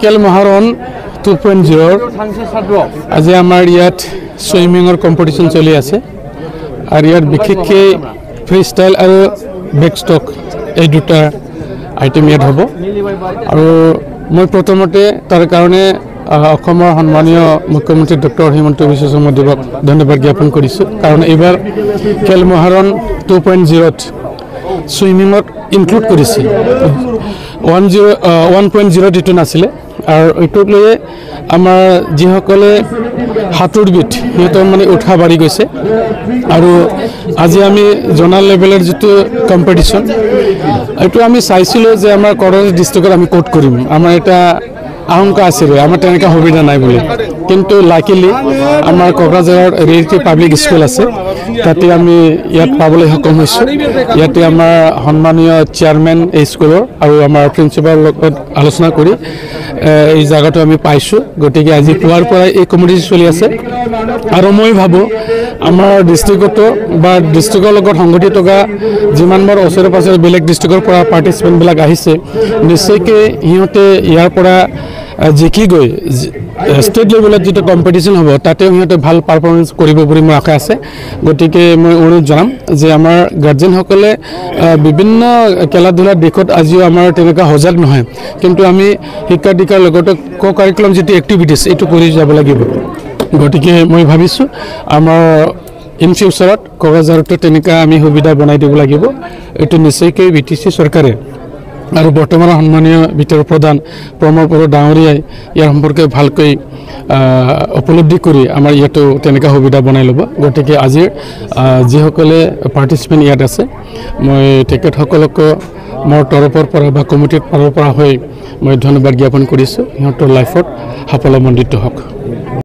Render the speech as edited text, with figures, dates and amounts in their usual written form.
খেল মহাৰণ 2.0 আজি আমাৰ ইয়াত সুইমিঙৰ কম্পিটিশ্যন চলি আছে আৰু ইয়াত বিশেষকৈ ফ্ৰী ষ্টাইল আৰু বেকষ্টক এই দুটা আইটেম ইয়াত হ'ব আৰু মই প্ৰথমতে তাৰ কাৰণে অসমৰ সন্মানীয় মুখ্যমন্ত্ৰী ডক্টৰ হিমন্ত বিশ্ব শৰ্মা দেৱক ধন্যবাদ জ্ঞাপন কৰিছোঁ কাৰণ এইবাৰ খেল মহাৰণ 2.0ত সুইমিঙত ইনক্লুড কৰিছে 1.0 যিটো নাছিলে আৰু এইটোক লৈ আমাৰ যিসকলে সাঁতোৰবিদ সিহঁতৰ মানে উৎসাহ বাঢ়ি গৈছে আৰু আজি আমি জনাল লেভেলৰ যিটো কম্পিটিশ্যন এইটো আমি চাইছিলোঁ যে আমাৰ কক্ৰাঝাৰ ডিষ্ট্ৰিক্টত আমি ক'ত কৰিম আমাৰ এটা আশংকা আছিলে আমাৰ তেনেকুৱা সুবিধা নাই বুলি কিন্তু লাকিলি আমাৰ কক্ৰাঝাৰৰ ৰিয়েলিটি পাব্লিক স্কুল আছে তাতে আমি ইয়াত পাবলৈ সক্ষম হৈছোঁ ইয়াতে আমাৰ সন্মানীয় চেয়াৰমেন এই স্কুলৰ আৰু আমাৰ প্ৰিন্সিপালৰ লগত আলোচনা কৰি এই জায়গাটো আমি পাইছোঁ গতিকে আজি পুৱাৰ পৰাই এই কমিটি চলি আছে আৰু মই ভাবোঁ আমাৰ ডিষ্ট্ৰিক্টতো বা ডিষ্ট্ৰিক্টৰ লগত সংগঠিত থকা যিমানবোৰ ওচৰে পাঁজৰে বেলেগ ডিষ্ট্ৰিক্টৰ পৰা পাৰ্টিচিপেণ্টবিলাক আহিছে নিশ্চয়কৈ সিহঁতে ইয়াৰ পৰা জিকি গৈ ষ্টেট লেভেলত যিটো কম্পিটিশ্যন হ'ব তাতেও সিহঁতে ভাল পাৰফৰ্মেঞ্চ কৰিব বুলি মোৰ আশা আছে গতিকে মই অনুৰোধ জনাম যে আমাৰ গাৰ্জেনসকলে বিভিন্ন খেলা ধূলাৰ দিশত আজিও আমাৰ তেনেকুৱা সজাগ নহয় কিন্তু আমি শিক্ষা দীক্ষাৰ লগতে কো কাৰিকুলাম যিটো এক্টিভিটিছ এইটো কৰি যাব লাগিব গতিকে মই ভাবিছোঁ আমাৰ ইন ফিউচাৰত কক্ৰাঝাৰতো তেনেকুৱা আমি সুবিধা বনাই দিব লাগিব এইটো নিশ্চয়কৈ BTC চৰকাৰে আৰু বৰ্তমানৰ সন্মানীয় ভিতৰ প্ৰধান প্ৰমোদ বড়ো ডাঙৰীয়াই ইয়াৰ সম্পৰ্কে ভালকৈ উপলব্ধি কৰি আমাৰ ইয়াতো তেনেকুৱা সুবিধা বনাই ল'ব গতিকে আজিৰ যিসকলে পাৰ্টিচিপেণ্ট ইয়াত আছে মই তেখেতসকলকো মোৰ তৰফৰ পৰা বা কমিটিৰ ফালৰ পৰা হৈ মই ধন্যবাদ জ্ঞাপন কৰিছোঁ সিহঁতৰ লাইফত সাফল্যমণ্ডিত হওক